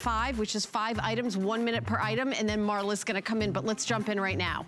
5, which is 5 items, 1 minute per item, and then Marla's gonna come in, but let's jump in right now.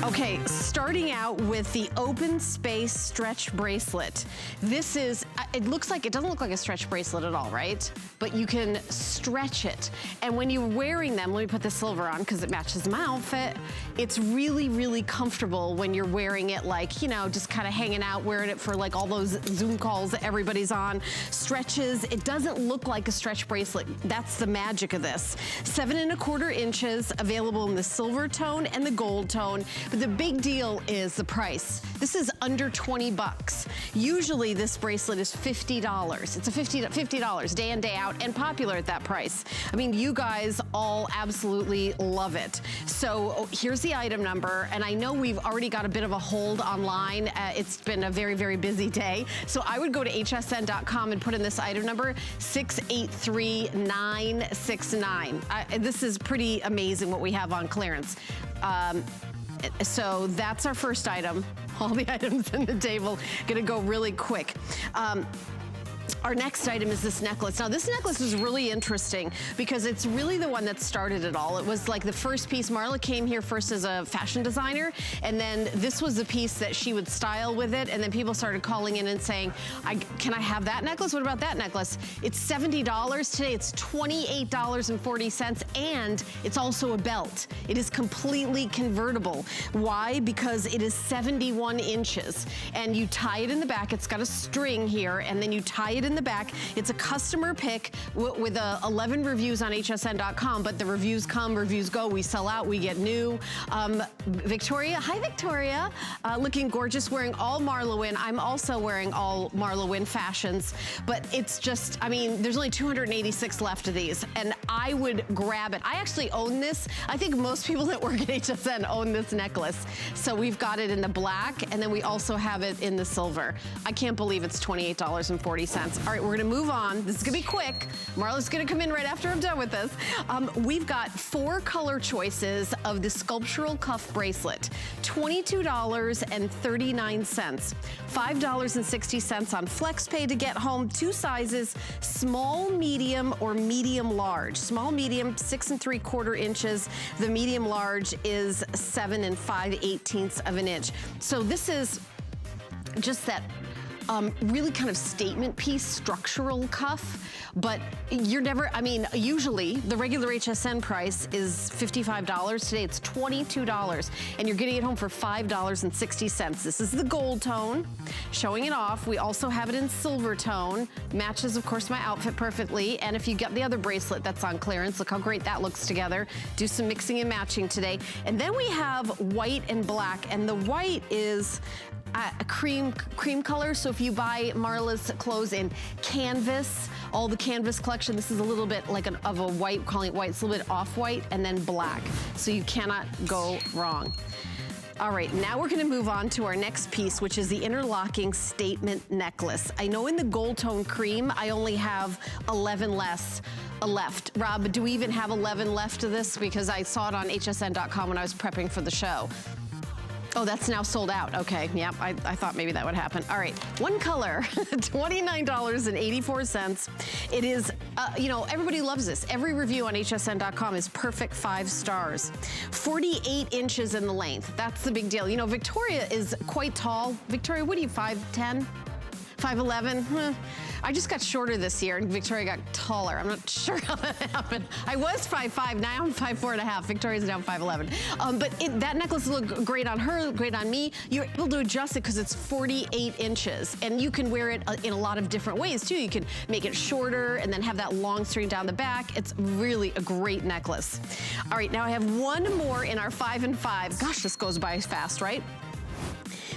Okay, starting out with the open space stretch bracelet. This is, it doesn't look like a stretch bracelet at all, right? But you can stretch it. And when you're wearing them, let me put the silver on because it matches my outfit. It's really, really comfortable when you're wearing it, like, you know, just kind of hanging out, wearing it for like all those Zoom calls that everybody's on. Stretches, it doesn't look like a stretch bracelet. That's the magic of this. 7 1/4 inches, available in the silver tone and the gold tone. But the big deal is the price. This is under 20 bucks. Usually this bracelet is $50. It's a $50 day in, day out, and popular at that price. I mean, you guys all absolutely love it. So here's the item number, and I know we've already got a bit of a hold online. It's been a very, very busy day. So I would go to hsn.com and put in this item number, 683969. This is pretty amazing what we have on clearance. So that's our first item. All the items in the table, gonna go really quick. Our next item is this necklace. Now this necklace is really interesting because it's really the one that started it all. It was like the first piece. Marla came here first as a fashion designer, and then this was the piece that she would style with it, and then people started calling in and saying, can I have that necklace? What about that necklace? It's $70 today. It's $28.40, and it's also a belt. It is completely convertible. Why? Because it is 71 inches, and you tie it in the back. It's got a string here, and then you tie it in the back. It's a customer pick with 11 reviews on hsn.com, but the reviews come, reviews go, we sell out, we get new. Victoria, hi Victoria, looking gorgeous, wearing all MarlaWynne. I'm also wearing all MarlaWynne fashions, but it's just, I mean, there's only 286 left of these, and I would grab it. I actually own this. I think most people that work at HSN own this necklace. So we've got it in the black, and then we also have it in the silver. I can't believe it's $28.40. All right, we're gonna move on. This is gonna be quick. Marla's gonna come in right after I'm done with this. We've got 4 color choices of the sculptural cuff bracelet. $22.39. $5.60 on FlexPay to get home. 2 sizes, small, medium, or medium large. Small, medium, 6 3/4 inches. The medium large is 7 5/18 of an inch. So this is just that really kind of statement piece, structural cuff, but you're never, I mean, usually the regular HSN price is $55. Today it's $22, and you're getting it home for $5.60. This is the gold tone, showing it off. We also have it in silver tone. Matches, of course, my outfit perfectly, and if you get the other bracelet that's on clearance, look how great that looks together. Do some mixing and matching today. And then we have white and black, and the white is a cream color. So if you buy Marla's clothes in canvas, all the canvas collection, this is a little bit like of a white, calling it white. It's a little bit off-white, and then black. So you cannot go wrong. All right, now we're gonna move on to our next piece, which is the interlocking statement necklace. I know in the gold tone cream, I only have 11 left. Rob, do we even have 11 left of this? Because I saw it on hsn.com when I was prepping for the show. Oh, that's now sold out. Okay, yep, I thought maybe that would happen. All right, one color, $29.84. It is, you know, everybody loves this. Every review on hsn.com is perfect 5 stars. 48 inches in the length. That's the big deal. You know, Victoria is quite tall. Victoria, what are you, 5'10"? 5'11"? I just got shorter this year, and Victoria got taller. I'm not sure how that happened. I was 5'5", now I'm 5'4.5". Victoria's now 5'11". But that necklace looked great on her, great on me. You're able to adjust it because it's 48 inches, and you can wear it in a lot of different ways too. You can make it shorter and then have that long string down the back. It's really a great necklace. All right, now I have one more in our 5 and 5. Gosh, this goes by fast, right?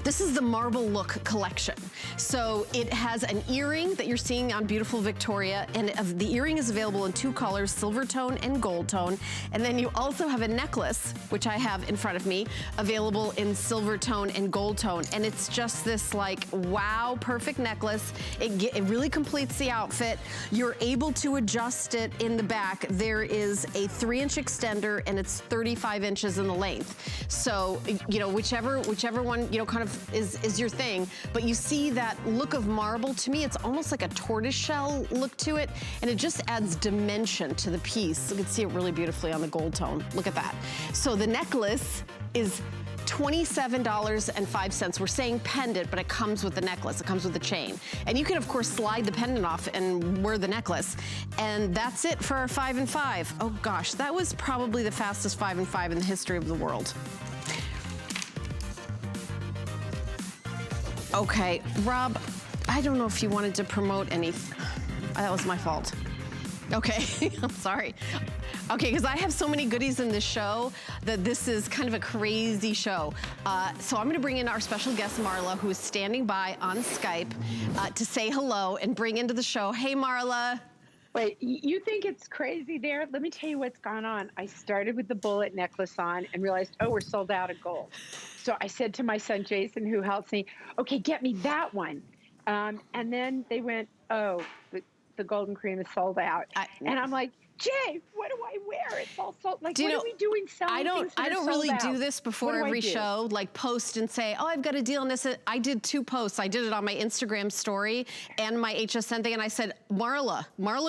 This is the Marble Look collection. So it has an earring that you're seeing on beautiful Victoria, and the earring is available in 2 colors, silver tone and gold tone. And then you also have a necklace, which I have in front of me, available in silver tone and gold tone. And it's just this like, wow, perfect necklace. It really completes the outfit. You're able to adjust it in the back. There is a 3-inch extender, and it's 35 inches in the length. So, you know, whichever one, you know, kind of is your thing. But you see that look of marble. To me, it's almost like a tortoiseshell look to it, and it just adds dimension to the piece. You can see it really beautifully on the gold tone. Look at that. So the necklace is $27.05. We're saying pendant, but it comes with the necklace. It comes with the chain. And you can, of course, slide the pendant off and wear the necklace. And that's it for our 5 and 5. Oh gosh, that was probably the fastest 5 and 5 in the history of the world. Okay, Rob, I don't know if you wanted to promote anything. That was my fault. Okay, I'm sorry. Okay, because I have so many goodies in this show that this is kind of a crazy show. So I'm gonna bring in our special guest, Marla, who is standing by on Skype to say hello and bring into the show. Hey, Marla. Wait, you think it's crazy there? Let me tell you what's gone on. I started with the bullet necklace on and realized, oh, we're sold out of gold. So I said to my son, Jason, who helps me, okay, get me that one. And then they went, oh, the golden cream is sold out. And I'm like, Jay, what do I wear? It's all sold. Like, what are we doing selling things that I are don't sold really out? do this before every show, like post and say, oh, I've got a deal on this. I did 2 posts. I did it on my Instagram story and my HSN thing. And I said, Marla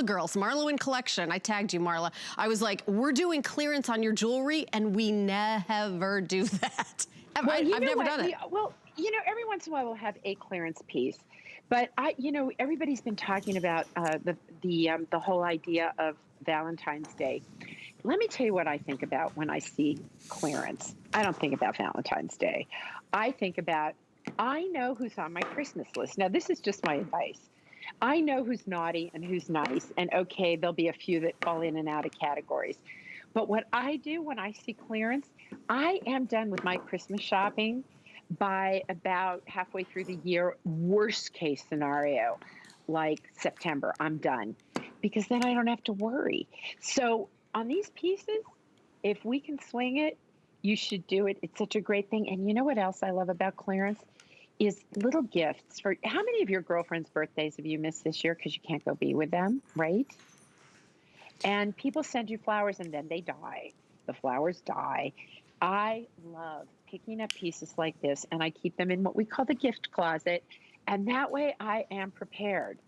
girls, MarlaWynne collection. I tagged you, Marla. I was like, we're doing clearance on your jewelry, and we never do that. Well, I've never done it. Well, you know, every once in a while we'll have a clearance piece. But you know, everybody's been talking about the whole idea of Valentine's Day. Let me tell you what I think about when I see clearance. I don't think about Valentine's Day. I think about, I know who's on my Christmas list. Now, this is just my advice. I know who's naughty and who's nice. And okay, there'll be a few that fall in and out of categories. But what I do when I see clearance, I am done with my Christmas shopping by about halfway through the year. Worst case scenario, like September, I'm done, because then I don't have to worry. So on these pieces, if we can swing it, you should do it. It's such a great thing. And you know what else I love about clearance is little gifts. For how many of your girlfriends' birthdays have you missed this year because you can't go be with them, right? And people send you flowers and then they die. The flowers die. I love picking up pieces like this, and I keep them in what we call the gift closet. And that way I am prepared.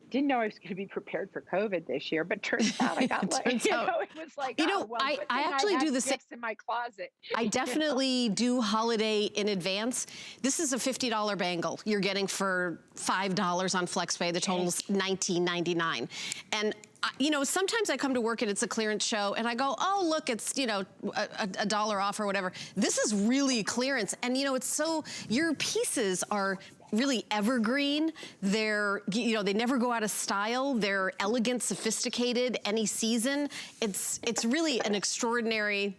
Didn't know I was going to be prepared for COVID this year, but turns out I got like, you know, it was like, I actually do the same in my closet. I definitely do holiday in advance. This is a $50 bangle you're getting for $5 on FlexPay. The total's $19.99. And you know, sometimes I come to work and it's a clearance show and I go, oh, look, it's, you know, a dollar off or whatever. This is really clearance. And, you know, it's so, your pieces are really evergreen. They're, you know, they never go out of style. They're elegant, sophisticated, any season. It's really an extraordinary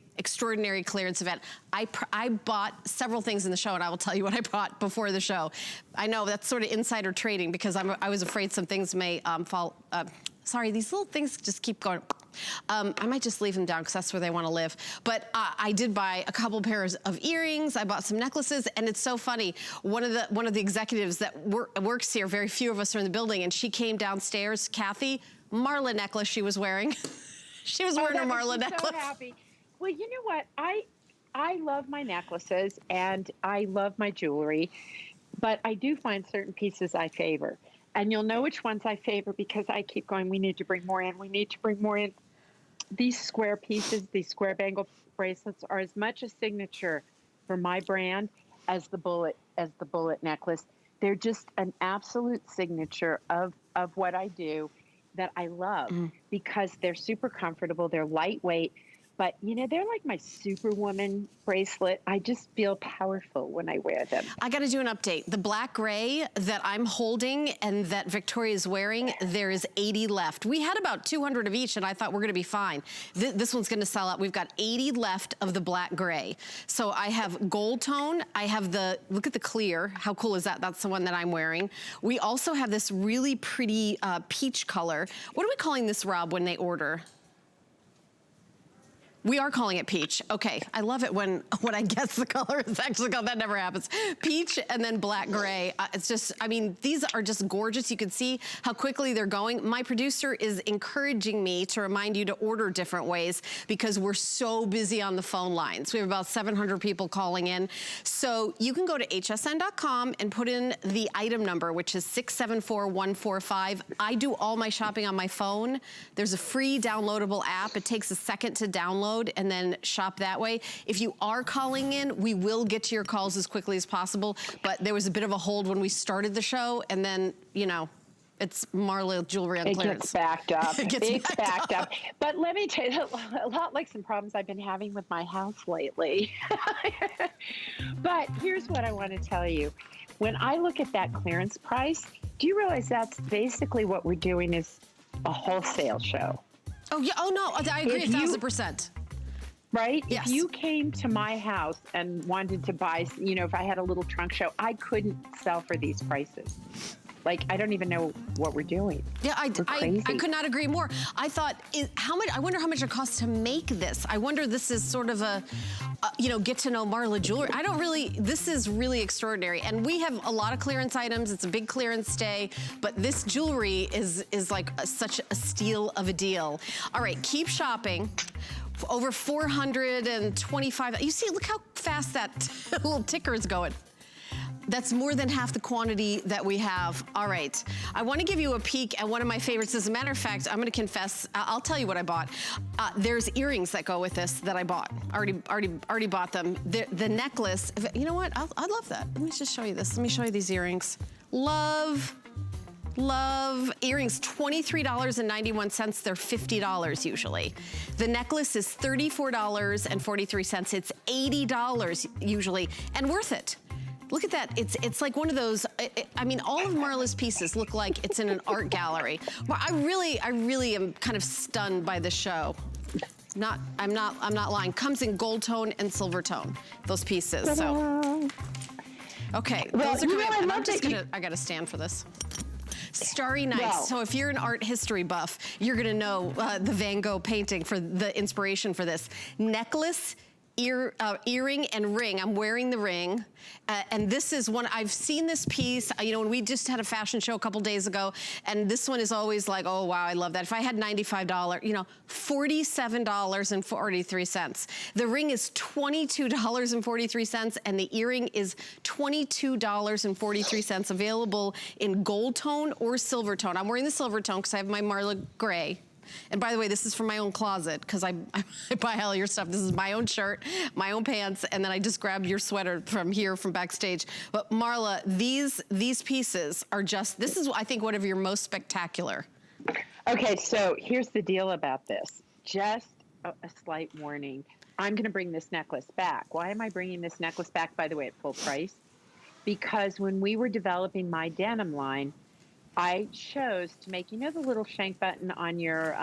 clearance event. I bought several things in the show, and I will tell you what I bought before the show. I know that's sort of insider trading because I was afraid some things may fall. Sorry, these little things just keep going. I might just leave them down because that's where they want to live. But I did buy a couple pairs of earrings. I bought some necklaces, and it's so funny. One of the executives that works here, very few of us are in the building, and she came downstairs. Kathy, Marla necklace she was wearing. She was wearing her Marla necklace. So happy. Well, you know what? I love my necklaces and I love my jewelry, but I do find certain pieces I favor. And you'll know which ones I favor because I keep going, we need to bring more in. We need to bring more in. These square pieces, these square bangle bracelets are as much a signature for my brand as the bullet necklace. They're just an absolute signature of what I do that I love because they're super comfortable. They're lightweight. but you know, they're like my superwoman bracelet. I just feel powerful when I wear them. I got to do an update. The black gray that I'm holding and that Victoria's wearing, there is 80 left. We had about 200 of each, and I thought we're going to be fine. This one's going to sell out. We've got 80 left of the black gray. So I have gold tone. I have the, look at the clear. How cool is that? That's the one that I'm wearing. We also have this really pretty peach color. What are we calling this, Rob, when they order? We are calling it peach. Okay, I love it when I guess the color is actually called, that never happens. Peach and then black gray. It's just, I mean, these are just gorgeous. You can see how quickly they're going. My producer is encouraging me to remind you to order different ways because we're so busy on the phone lines. We have about 700 people calling in. So you can go to hsn.com and put in the item number, which is 674145. I do all my shopping on my phone. There's a free downloadable app. It takes a second to download and then shop that way. If you are calling in, we will get to your calls as quickly as possible, but there was a bit of a hold when we started the show, and then, you know, it's Marla jewelry on clearance. It gets backed up. It gets backed up. But let me tell you, a lot like some problems I've been having with my house lately. But here's what I want to tell you. When I look at that clearance price, do you realize that's basically what we're doing is a wholesale show? Oh, yeah. Oh, no. I agree 1,000%. Right? Yes. If you came to my house and wanted to buy, you know, if I had a little trunk show, I couldn't sell for these prices. Like, I don't even know what we're doing. Yeah, I could not agree more. I thought, how much? I wonder how much it costs to make this. I wonder this is sort of a, you know, get to know Marla jewelry. I don't really, this is really extraordinary. And we have a lot of clearance items. It's a big clearance day, but this jewelry is like such a steal of a deal. All right, keep shopping. Over 425. You see, look how fast that little ticker is going. That's more than half the quantity that we have. All right, I want to give you a peek at one of my favorites. As a matter of fact, I'm going to confess, I'll tell you what I bought. There's earrings that go with this that I bought. Already bought them. The necklace, you know what? I love that. Let me just show you this. Let me show you these earrings. Love earrings, $23.91. They're $50 usually. The necklace is $34.43. It's $80 usually, and worth it. Look at that. It's like one of those, I mean, all of Marla's pieces look like it's in an art gallery. I really am kind of stunned by the show. I'm not lying. Comes in gold tone and silver tone, those pieces. So, okay, well, those are coming up, and I gotta stand for this. Starry Nights. Well, so if you're an art history buff, you're gonna know the Van Gogh painting for the inspiration for this. Necklace, earring and ring. I'm wearing the ring. And this is one, I've seen this piece, you know, when we just had a fashion show a couple days ago, and this one is always like, oh wow, I love that. If I had $95, you know, $47.43. The ring is $22.43, and the earring is $22.43, available in gold tone or silver tone. I'm wearing the silver tone because I have my Marla gray. And by the way, this is from my own closet because I buy all your stuff. This is my own shirt, my own pants, and then I just grabbed your sweater from here, from backstage. But Marla, these pieces are just, this is, I think, one of your most spectacular. Okay, so here's the deal about this. Just a slight warning. I'm going to bring this necklace back. Why am I bringing this necklace back, by the way, at full price? Because when we were developing my denim line, I chose to make, you know, the little shank button on your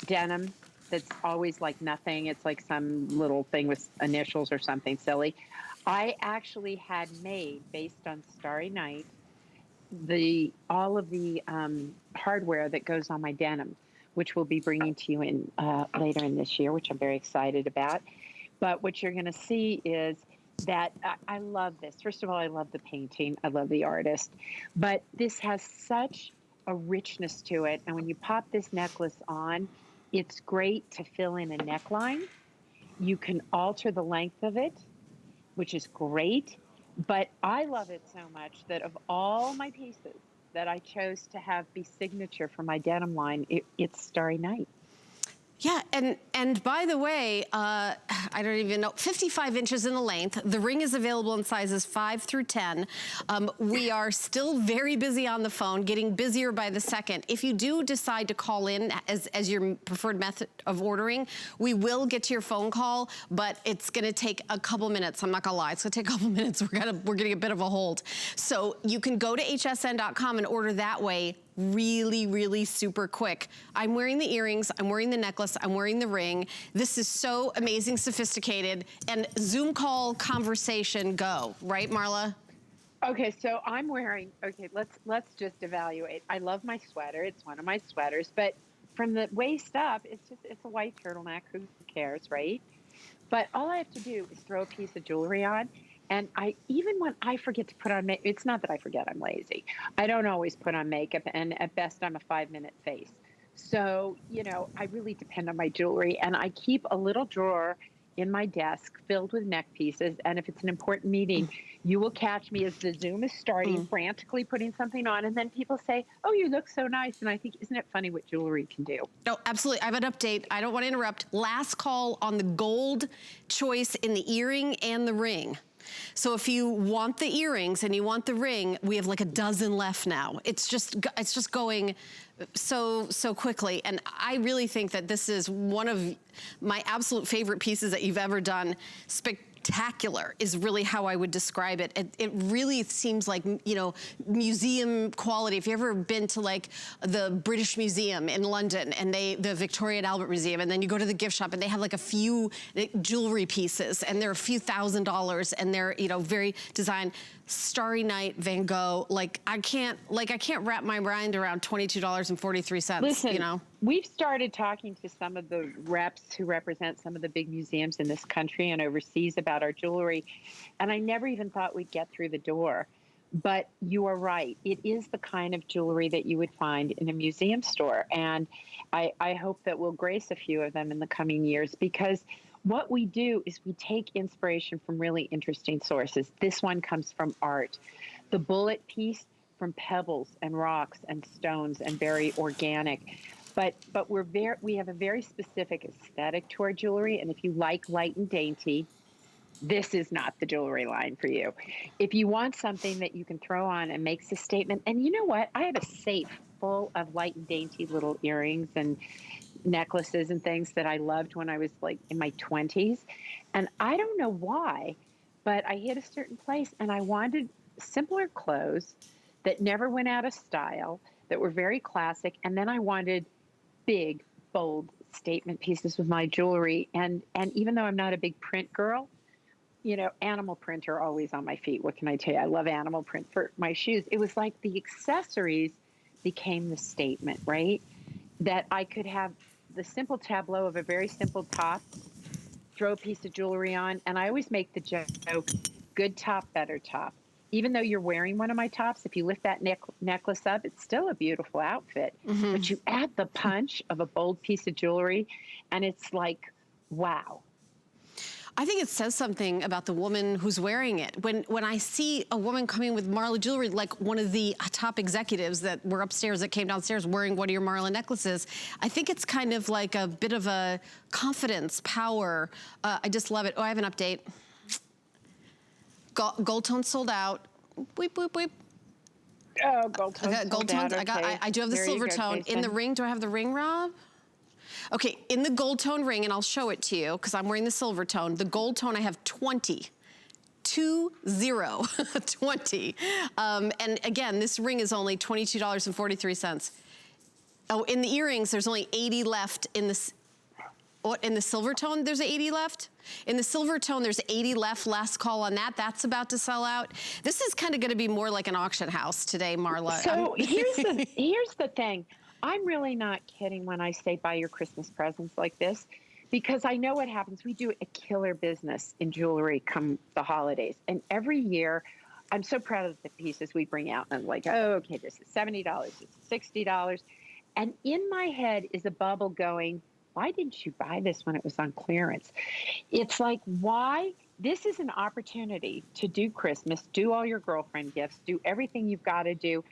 denim that's always like nothing. It's like some little thing with initials or something silly. I actually had made, based on Starry Night, all of the hardware that goes on my denim, which we'll be bringing to you in later in this year, which I'm very excited about. But what you're going to see is that I love this. First of all, I love the painting. I love the artist. But this has such a richness to it. And when you pop this necklace on, it's great to fill in a neckline. You can alter the length of it, which is great. But I love it so much that of all my pieces that I chose to have be signature for my denim line, it's Starry Night. Yeah, and by the way, I don't even know, 55 inches in the length. The ring is available in sizes 5 through 10. We are still very busy on the phone, getting busier by the second. If you do decide to call in as your preferred method of ordering, we will get to your phone call, but it's gonna take a couple minutes. I'm not gonna lie, it's gonna take a couple minutes. We're getting a bit of a hold. So you can go to hsn.com and order that way really, really super quick. I'm wearing the earrings, I'm wearing the necklace, I'm wearing the ring. This is so amazing, sophisticated, and Zoom call conversation go, right, Marla? Okay, so I'm wearing, okay, let's just evaluate. I love my sweater. It's one of my sweaters, but from the waist up, it's a white turtleneck. Who cares, right? But all I have to do is throw a piece of jewelry on. And even when I forget to put on makeup, it's not that I forget, I'm lazy. I don't always put on makeup, and at best, I'm a 5-minute face. So, I really depend on my jewelry, and I keep a little drawer in my desk filled with neck pieces. And if it's an important meeting, you will catch me as the Zoom is starting, frantically putting something on. And then people say, oh, you look so nice. And I think, isn't it funny what jewelry can do? No, absolutely. I have an update. I don't want to interrupt. Last call on the gold choice in the earring and the ring. So if you want the earrings and you want the ring, we have like a dozen left now. It's just going so quickly. And I really think that this is one of my absolute favorite pieces that you've ever done. Spectacular is really how I would describe it. It really seems like, museum quality. If you've ever been to like the British Museum in London and the Victoria and Albert Museum, and then you go to the gift shop and they have like a few jewelry pieces and they're a few $1,000s and they're, very designed. Starry Night, Van Gogh, I can't wrap my mind around $22.43. Listen, we've started talking to some of the reps who represent some of the big museums in this country and overseas about our jewelry, and I never even thought we'd get through the door. But you are right. It is the kind of jewelry that you would find in a museum store, and I hope that we'll grace a few of them in the coming years, because what we do is we take inspiration from really interesting sources. This one comes from art. The bullet piece from pebbles and rocks and stones and very organic. But we have a very specific aesthetic to our jewelry. And if you like light and dainty, this is not the jewelry line for you. If you want something that you can throw on and makes a statement, and you know what? I have a safe full of light and dainty little earrings and necklaces and things that I loved when I was like in my 20s. And I don't know why, but I hit a certain place and I wanted simpler clothes that never went out of style, that were very classic. And then I wanted big, bold statement pieces with my jewelry. And even though I'm not a big print girl, animal print are always on my feet. What can I tell you? I love animal print for my shoes. It was like the accessories became the statement, right? That I could have the simple tableau of a very simple top, throw a piece of jewelry on, and I always make the joke, good top, better top. Even though you're wearing one of my tops, if you lift that necklace up, it's still a beautiful outfit. But you add the punch of a bold piece of jewelry, and it's like, wow. I think it says something about the woman who's wearing it. When I see a woman coming with Marla jewelry, like one of the top executives that were upstairs that came downstairs wearing one of your Marla necklaces, I think it's kind of like a bit of a confidence, power. I just love it. Oh, I have an update. Gold tone sold out. Weep, weep, weep. Oh, gold tone. Gold tones. Okay. I do have the silver tone. In the ring, do I have the ring, Rob? Okay, in the gold tone ring, and I'll show it to you because I'm wearing the silver tone. The gold tone, I have 20. 20. And again, this ring is only $22.43. Oh, in the earrings, there's only 80 left in this. What, in the silver tone, there's 80 left? In the silver tone, there's 80 left. Last call on that. That's about to sell out. This is kind of going to be more like an auction house today, Marla. So here's the thing. I'm really not kidding when I say buy your Christmas presents like this, because I know what happens. We do a killer business in jewelry come the holidays. And every year, I'm so proud of the pieces we bring out. And I'm like, oh, okay, this is $70, this is $60. And in my head is a bubble going, why didn't you buy this when it was on clearance? It's like, why this is an opportunity to do Christmas, do all your girlfriend gifts, do everything you've got to do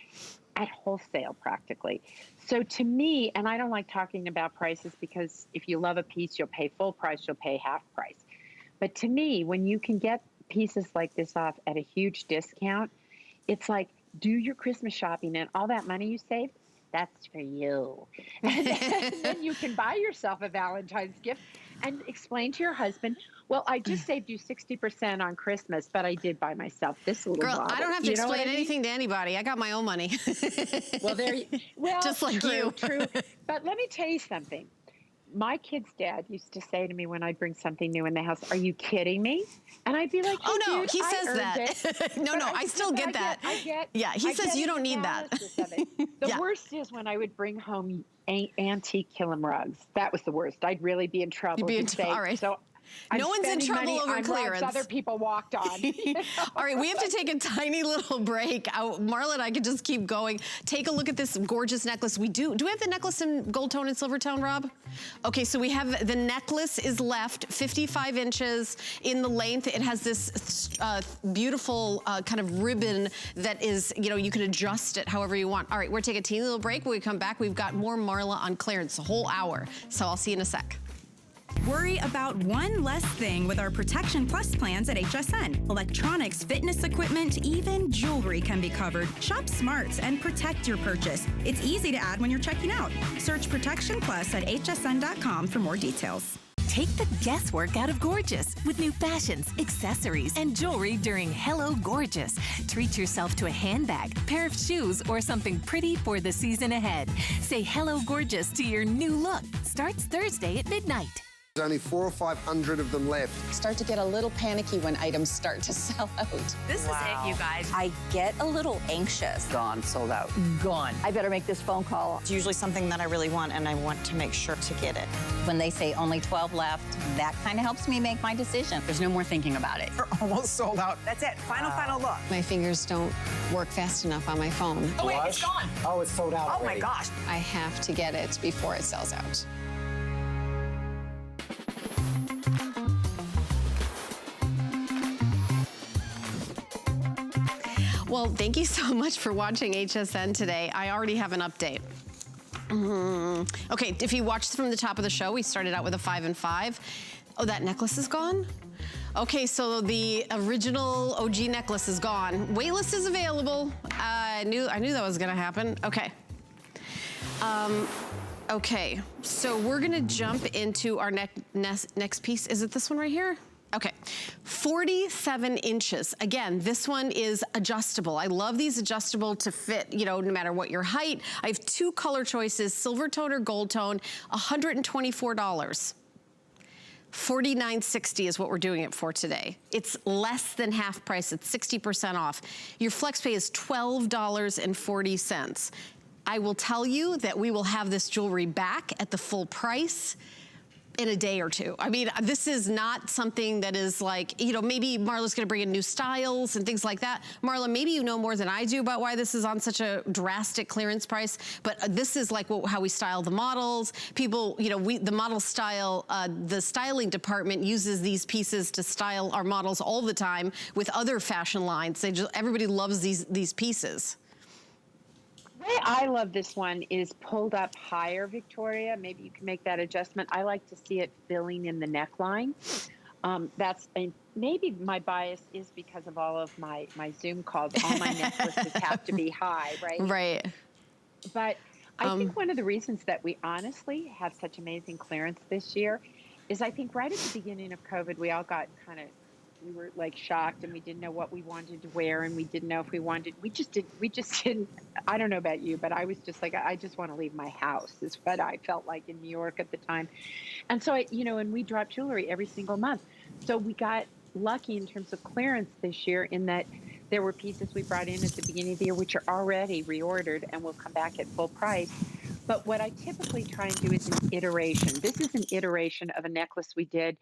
at wholesale practically. So to me, and I don't like talking about prices because if you love a piece, you'll pay full price, you'll pay half price. But to me, when you can get pieces like this off at a huge discount, it's like, do your Christmas shopping and all that money you saved, that's for you. And then you can buy yourself a Valentine's gift and explain to your husband, well, I just saved you 60% on Christmas, but I did buy myself this little Girl, bottle. I don't have to explain anything to anybody. I got my own money. Well, just like you. True. But let me tell you something. My kid's dad used to say to me when I'd bring something new in the house, "Are you kidding me?" And I'd be like, hey, "Oh no, dude, he says that." No, I still get that. Yeah, he says you don't need that. The worst is when I would bring home antique Killam rugs. That was the worst. I'd really be in trouble. You'd be in trouble. All right. So no one's in trouble over clearance. Other people walked on. All right, we have to take a tiny little break. Marla and I could just keep going. Take a look at this gorgeous necklace. Do we have the necklace in gold tone and silver tone, Rob? Okay, so we have the necklace is left 55 inches in the length. It has this beautiful kind of ribbon that is, you can adjust it however you want. All right, we're taking a teeny little break. When we come back, we've got more Marla on clearance, a whole hour. So I'll see you in a sec. Worry about one less thing with our Protection Plus plans at HSN. Electronics, fitness equipment, even jewelry can be covered. Shop smarts and protect your purchase. It's easy to add when you're checking out. Search Protection Plus at hsn.com for more details. Take the guesswork out of gorgeous with new fashions, accessories, and jewelry during Hello Gorgeous. Treat yourself to a handbag, pair of shoes, or something pretty for the season ahead. Say Hello Gorgeous to your new look. Starts Thursday at midnight. There's only 400 or 500 of them left. Start to get a little panicky when items start to sell out. This is it, you guys. I get a little anxious. Gone, sold out. Gone. I better make this phone call. It's usually something that I really want, and I want to make sure to get it. When they say only 12 left, that kind of helps me make my decision. There's no more thinking about it. We're almost sold out. That's it. Final look. My fingers don't work fast enough on my phone. Oh, wait, it's gone. Oh, it's sold out already. Oh, my gosh. I have to get it before it sells out. Well, thank you so much for watching HSN today. I already have an update. Okay, if you watched from the top of the show, we started out with a 5 and 5. Oh, that necklace is gone? Okay, so the original OG necklace is gone. Waitlist is available. I knew that was gonna happen. Okay. Okay, so we're gonna jump into our next piece. Is it this one right here? Okay, 47 inches. Again, this one is adjustable. I love these adjustable to fit, no matter what your height. I have 2 color choices, silver tone or gold tone, $124. $49.60 is what we're doing it for today. It's less than half price, it's 60% off. Your flex pay is $12.40. I will tell you that we will have this jewelry back at the full price in a day or two. I mean, this is not something that is like, maybe Marla's gonna bring in new styles and things like that. Marla, maybe you know more than I do about why this is on such a drastic clearance price, but this is like how we style the models. People, the model style, the styling department uses these pieces to style our models all the time with other fashion lines. Everybody loves these pieces. The way I love this one is pulled up higher, Victoria. Maybe you can make that adjustment. I like to see it filling in the neckline. Maybe my bias is because of all of my Zoom calls. All my necklaces have to be high, right? Right. But I think one of the reasons that we honestly have such amazing clearance this year is I think right at the beginning of COVID, we all got we were like shocked and we didn't know what we wanted to wear and we didn't know if we just didn't, I don't know about you, but I was just like, I just want to leave my house is what I felt like in New York at the time. And so, and we dropped jewelry every single month. So we got lucky in terms of clearance this year in that there were pieces we brought in at the beginning of the year, which are already reordered and will come back at full price. But what I typically try and do is an iteration. This is an iteration of a necklace we did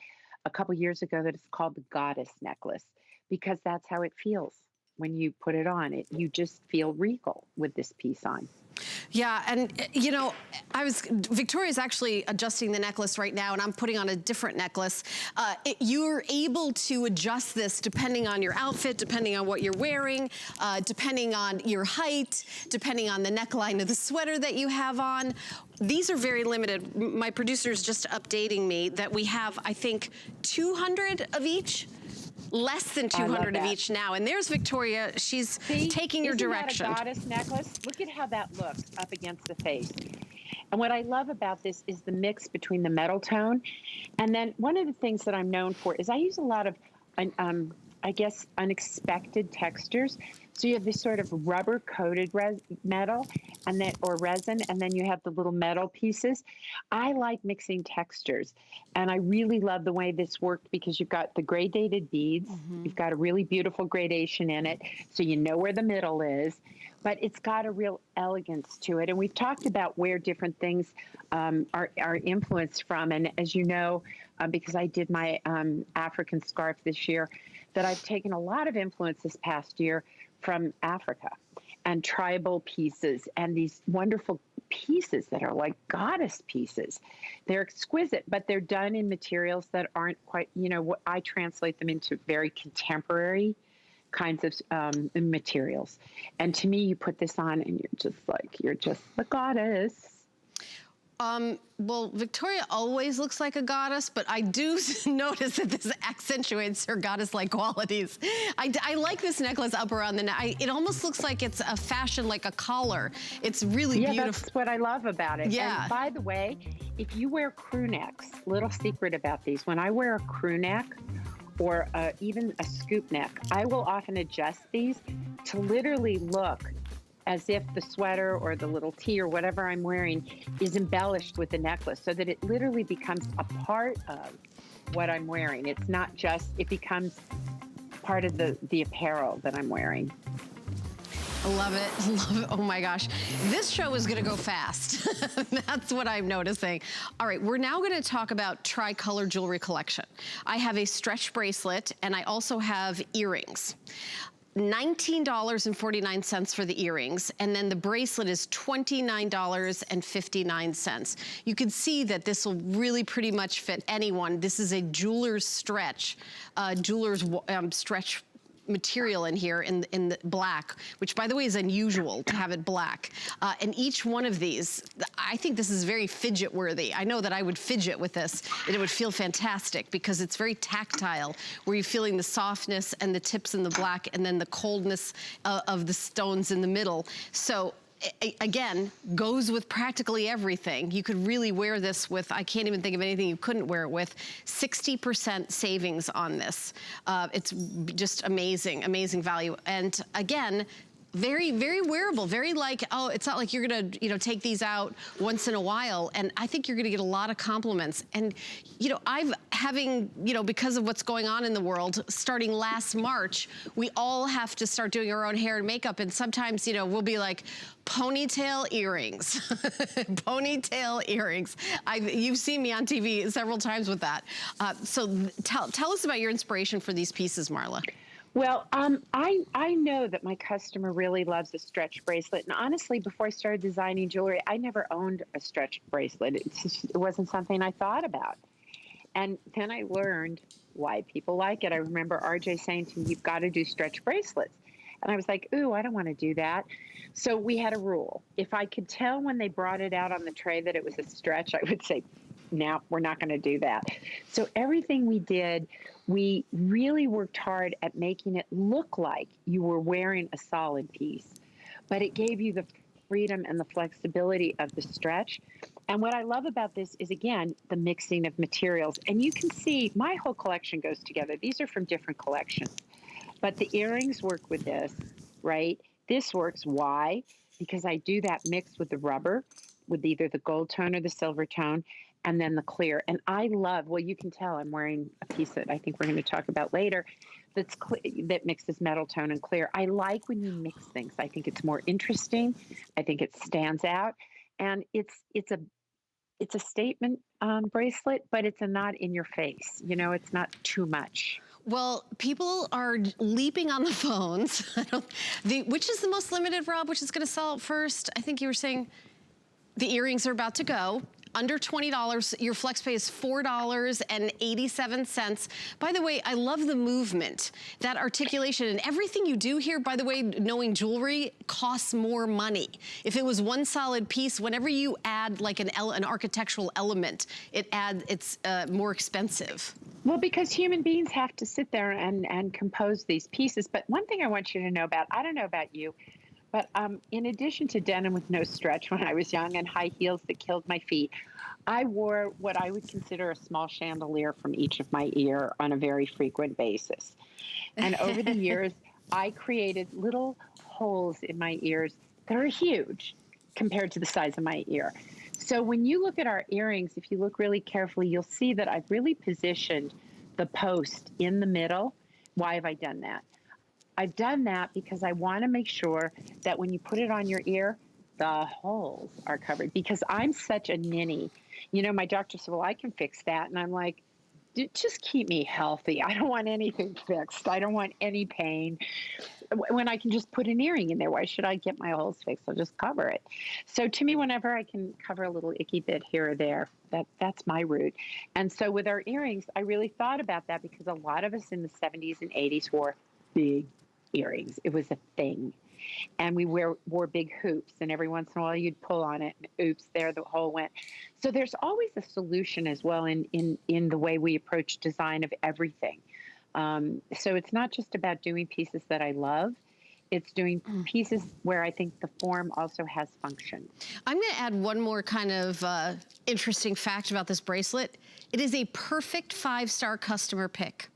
a couple years ago that is called the Goddess Necklace, because that's how it feels when you put it on. You just feel regal with this piece on. Yeah, and you know, Victoria's actually adjusting the necklace right now, and I'm putting on a different necklace. You're able to adjust this depending on your outfit, depending on what you're wearing, depending on your height, depending on the neckline of the sweater that you have on. These are very limited. My producer's just updating me that we have, I think, 200 of each. Less than 200 of each now. And there's Victoria. She's taking your direction. Isn't that a goddess necklace? Look at how that looks up against the face. And what I love about this is the mix between the metal tone. And then one of the things that I'm known for is I use a lot of, I guess, unexpected textures. So you have this sort of rubber coated metal and then, or resin, and then you have the little metal pieces. I like mixing textures, and I really love the way this worked because you've got the gradated beads. You've got a really beautiful gradation in it, so you know where the middle is, but it's got a real elegance to it. And we've talked about where different things are influenced from. And as you know, because I did my African scarf this year, that I've taken a lot of influence this past year from Africa and tribal pieces and these wonderful pieces that are like goddess pieces. They're exquisite, but they're done in materials that aren't quite, you know, what I translate them into very contemporary kinds of materials. And to me, you put this on and you're just the goddess. Well, Victoria always looks like a goddess, but I do notice that this accentuates her goddess-like qualities. I like this necklace up around the neck. It almost looks like it's a fashion, like a collar. It's really beautiful. That's what I love about it. Yeah. And by the way, if you wear crew necks, little secret about these, when I wear a crew neck, or even a scoop neck, I will often adjust these to literally look as if the sweater or the little tee or whatever I'm wearing is embellished with the necklace, so that it literally becomes a part of what I'm wearing. It's not just, it becomes part of the apparel that I'm wearing. I love it, love it. Oh my gosh. This show is gonna go fast. That's what I'm noticing. All right, we're now gonna talk about tricolor jewelry collection. I have a stretch bracelet and I also have earrings. $19.49 for the earrings, and then the bracelet is $29.59. You can see that this will really pretty much fit anyone. This is a jeweler's stretch, stretch material in here in the black, which by the way is unusual to have it black. And each one of these, I think this is very fidget worthy. I know that I would fidget with this and it would feel fantastic because it's very tactile, where you're feeling the softness and the tips in the black and then the coldness of the stones in the middle. So again, goes with practically everything. You could really wear this with, I can't even think of anything you couldn't wear it with. 60% savings on this. It's just amazing, amazing value. And again, very, very wearable, very like, oh, it's not like you're gonna, you know, take these out once in a while. And I think you're gonna get a lot of compliments. And, you know, because of what's going on in the world, starting last March, we all have to start doing our own hair and makeup. And sometimes, you know, we'll be like, ponytail earrings, ponytail earrings. You've seen me on TV several times with that. So tell us about your inspiration for these pieces, Marla. Well, I know that my customer really loves a stretch bracelet. And honestly, before I started designing jewelry, I never owned a stretch bracelet. It wasn't something I thought about. And then I learned why people like it. I remember RJ saying to me, you've got to do stretch bracelets. And I was like, ooh, I don't want to do that. So we had a rule. If I could tell when they brought it out on the tray that it was a stretch, I would say, no, we're not going to do that. So everything we did, we really worked hard at making it look like you were wearing a solid piece, but it gave you the freedom and the flexibility of the stretch. And what I love about this is, again, the mixing of materials. And you can see my whole collection goes together. These are from different collections, but the earrings work with this, right? This works. Why? Because I do that mix with the rubber, with either the gold tone or the silver tone, and then the clear. And I love, well, you can tell I'm wearing a piece that I think we're going to talk about later that mixes metal tone and clear. I like when you mix things. I think it's more interesting. I think it stands out. And it's a statement bracelet, but it's a not in your face. You know, it's not too much. Well, people are leaping on the phones. Which is the most limited, Rob? Which is going to sell out first? I think you were saying the earrings are about to go. Under $20, your FlexPay is $4.87. By the way, I love the movement, that articulation, and everything you do here, by the way, knowing jewelry costs more money. If it was one solid piece, whenever you add like an architectural element, it's more expensive. Well, because human beings have to sit there and compose these pieces. But one thing I want you to know about, I don't know about you, but in addition to denim with no stretch when I was young and high heels that killed my feet, I wore what I would consider a small chandelier from each of my ear on a very frequent basis. And over the years, I created little holes in my ears that are huge compared to the size of my ear. So when you look at our earrings, if you look really carefully, you'll see that I've really positioned the post in the middle. Why have I done that? I've done that because I want to make sure that when you put it on your ear, the holes are covered. Because I'm such a ninny. You know, my doctor said, well, I can fix that. And I'm like, just keep me healthy. I don't want anything fixed. I don't want any pain. When I can just put an earring in there, why should I get my holes fixed? I'll just cover it. So to me, whenever I can cover a little icky bit here or there, that's my route. And so with our earrings, I really thought about that because a lot of us in the 70s and 80s wore big earrings. It was a thing. And we wore big hoops, and every once in a while you'd pull on it, and oops, there the hole went. So there's always a solution as well in the way we approach design of everything. So it's not just about doing pieces that I love. It's doing pieces where I think the form also has function. I'm going to add one more kind of interesting fact about this bracelet. It is a perfect 5-star customer pick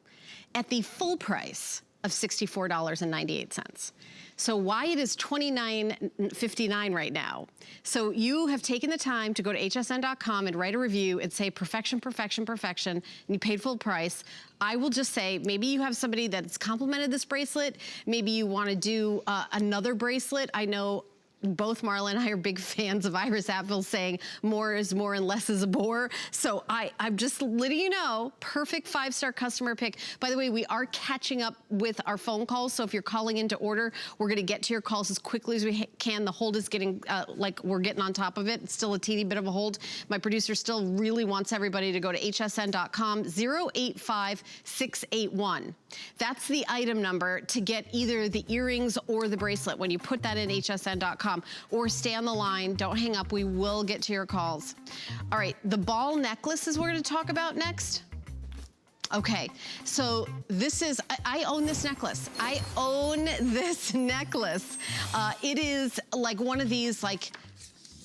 at the full price of $64.98. So why it is $29.59 right now. So you have taken the time to go to hsn.com and write a review and say perfection, perfection, perfection, and you paid full price. I will just say, maybe you have somebody that's complimented this bracelet. Maybe you want to do another bracelet. I know both Marla and I are big fans of Iris Apfel saying more is more and less is a bore. So I'm just letting you know, perfect 5-star customer pick. By the way, we are catching up with our phone calls. So if you're calling in to order, we're going to get to your calls as quickly as we can. The hold is getting like we're getting on top of it. It's still a teeny bit of a hold. My producer still really wants everybody to go to hsn.com, 085681. That's the item number to get either the earrings or the bracelet when you put that in hsn.com, or stay on the line. Don't hang up. We will get to your calls. All right, the ball necklace is what we're going to talk about next. Okay, so this is, I own this necklace. I own this necklace. It is like one of these like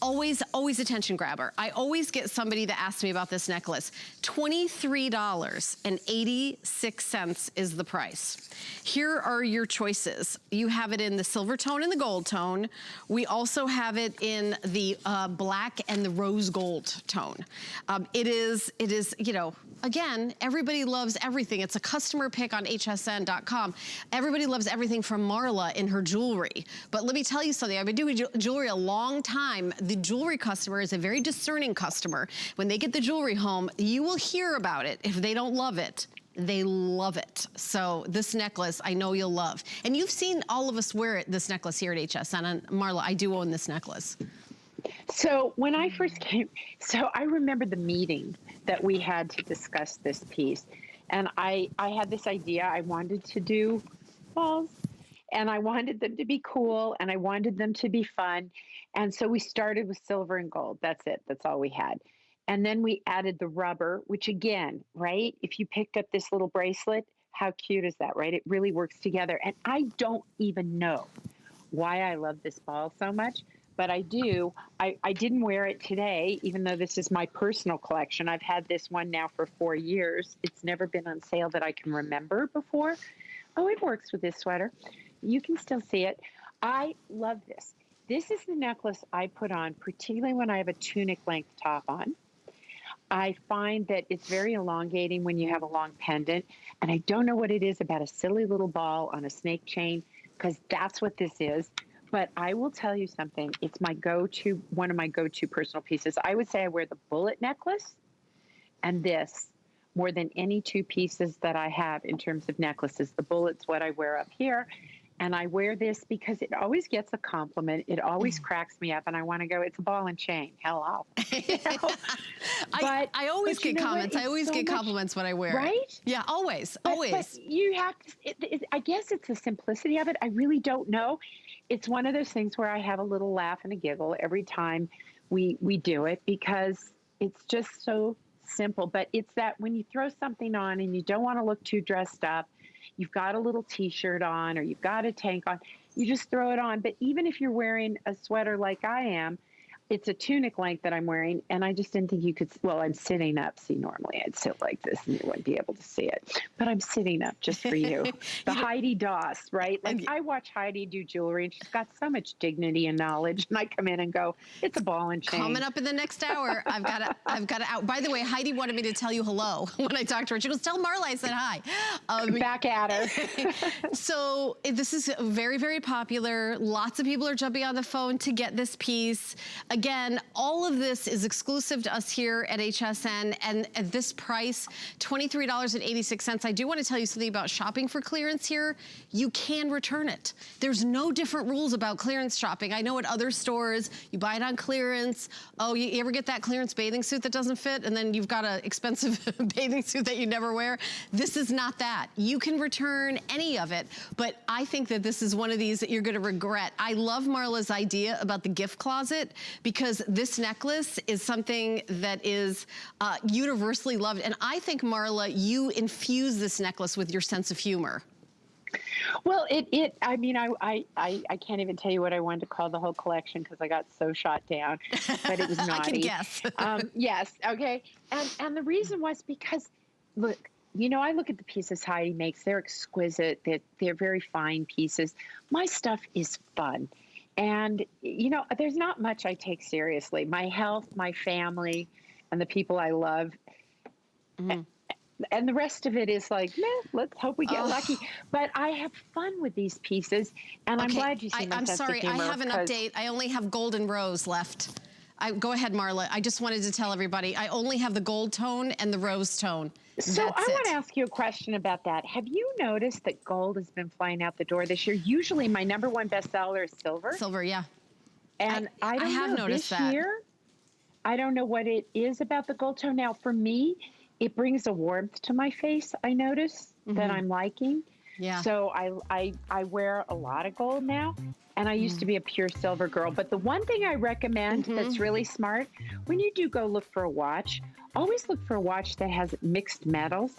always attention grabber. I always get somebody that asks me about this necklace. $23.86 is the price. Here are your choices. You have it in the silver tone and the gold tone. We also have it in the black and the rose gold tone. It is, you know, again, everybody loves everything. It's a customer pick on hsn.com. Everybody loves everything from Marla in her jewelry. But let me tell you something. I've been doing jewelry a long time. The jewelry customer is a very discerning customer. When they get the jewelry home, you will hear about it. If they don't love it, they love it. So this necklace, I know you'll love. And you've seen all of us wear this necklace here at HSN. And Marla, I do own this necklace. So when I first came, I remember the meeting that we had to discuss this piece. And I had this idea. I wanted to do balls, and I wanted them to be cool, and I wanted them to be fun. And so we started with silver and gold. That's it. That's all we had. And then we added the rubber, which again, right? If you picked up this little bracelet, how cute is that, right? It really works together. And I don't even know why I love this ball so much, but I do. I didn't wear it today, even though this is my personal collection. I've had this one now for 4 years. It's never been on sale that I can remember before. Oh, it works with this sweater. You can still see it. I love this. This is the necklace I put on, particularly when I have a tunic length top on. I find that it's very elongating when you have a long pendant. And I don't know what it is about a silly little ball on a snake chain, because that's what this is. But I will tell you something. It's my go-to, one of my go-to personal pieces. I would say I wear the bullet necklace and this more than any two pieces that I have in terms of necklaces. The bullet's what I wear up here. And I wear this because it always gets a compliment. It always cracks me up. And I want to go, it's a ball and chain. Hello. You know? I always get comments. I always get compliments when I wear it. Right? Yeah, always. But you have to, I guess it's the simplicity of it. I really don't know. It's one of those things where I have a little laugh and a giggle every time we do it because it's just so simple. But it's that when you throw something on and you don't want to look too dressed up, you've got a little t-shirt on or you've got a tank on, you just throw it on. But even if you're wearing a sweater like I am, it's a tunic length that I'm wearing, and I just didn't think you could, well, I'm sitting up. See, normally I'd sit like this and you wouldn't be able to see it, but I'm sitting up just for you. The Heidi Doss, right? Like I watch Heidi do jewelry and she's got so much dignity and knowledge, and I come in and go, it's a ball and chain. Coming up in the next hour, I've got to out. By the way, Heidi wanted me to tell you hello when I talked to her. She goes, tell Marla I said hi. Back at her. So this is very, very popular. Lots of people are jumping on the phone to get this piece. Again, all of this is exclusive to us here at HSN, and at this price, $23.86. I do want to tell you something about shopping for clearance here. You can return it. There's no different rules about clearance shopping. I know at other stores, you buy it on clearance. Oh, you ever get that clearance bathing suit that doesn't fit, and then you've got an expensive bathing suit that you never wear? This is not that. You can return any of it, but I think that this is one of these that you're going to regret. I love Marla's idea about the gift closet, because this necklace is something that is universally loved. And I think, Marla, you infuse this necklace with your sense of humor. Well, I mean, I can't even tell you what I wanted to call the whole collection because I got so shot down, but it was naughty. I can guess. Yes. Okay. And the reason was because, look, you know, I look at the pieces Heidi makes. They're exquisite. They're very fine pieces. My stuff is fun. And, you know, there's not much I take seriously. My health, my family, and the people I love. Mm-hmm. And the rest of it is like, meh, let's hope we get lucky. But I have fun with these pieces. And I'm glad you see my sense of humor. I'm sorry, I have an update. I only have gold and rose left. Go ahead, Marla. I just wanted to tell everybody, I only have the gold tone and the rose tone. So I want to ask you a question about that. Have you noticed that gold has been flying out the door this year? Usually my #1 bestseller is silver. Silver, yeah. And I don't have know, noticed this that. year, I don't know what it is about the gold tone. Now, for me, it brings a warmth to my face, I notice, that I'm liking. Yeah. So I wear a lot of gold now. And I used to be a pure silver girl. But the one thing I recommend that's really smart, when you do go look for a watch, always look for a watch that has mixed metals,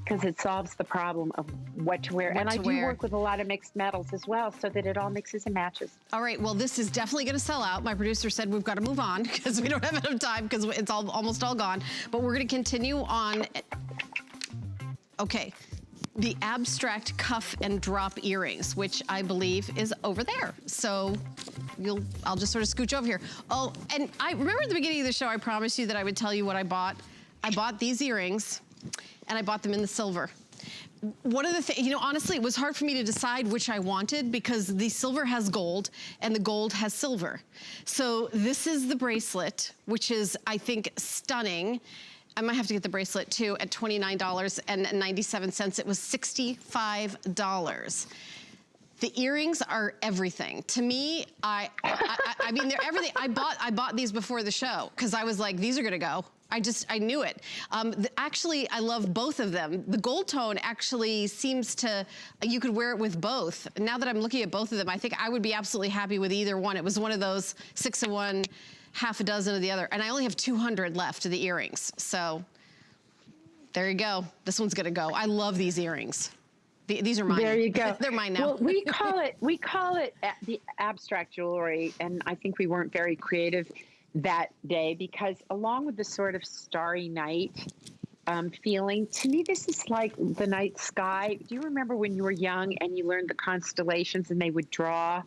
because it solves the problem of what to wear. And I do work with a lot of mixed metals as well, so that it all mixes and matches. All right, well, this is definitely going to sell out. My producer said we've got to move on because we don't have enough time because it's almost all gone. But we're going to continue on. Okay. The abstract cuff and drop earrings, which I believe is over there. So I'll just sort of scooch over here. Oh, and I remember at the beginning of the show, I promised you that I would tell you what I bought. I bought these earrings and I bought them in the silver. One of the things, you know, honestly, it was hard for me to decide which I wanted because the silver has gold and the gold has silver. So this is the bracelet, which is, I think, stunning. I might have to get the bracelet too at $29.97. It was $65. The earrings are everything. To me, I mean, they're everything. I bought these before the show because I was like, these are gonna go. I knew it. Actually, I love both of them. The gold tone actually seems to, you could wear it with both. Now that I'm looking at both of them, I think I would be absolutely happy with either one. It was one of those 6 of one, half a dozen of the other. And I only have 200 left of the earrings. So there you go. This one's gonna go. I love these earrings. These are mine. There you go. They're mine now. Well, we call it the abstract jewelry. And I think we weren't very creative that day because along with the sort of starry night feeling, to me, this is like the night sky. Do you remember when you were young and you learned the constellations and they would draw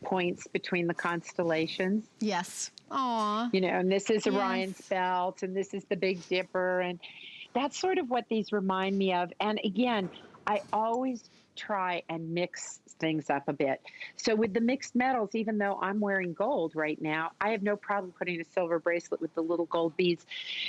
points between the constellations? Yes. Aww. You know, and this is Orion's belt and this is the Big Dipper. And that's sort of what these remind me of. And again, I always try and mix things up a bit. So with the mixed metals, even though I'm wearing gold right now, I have no problem putting a silver bracelet with the little gold beads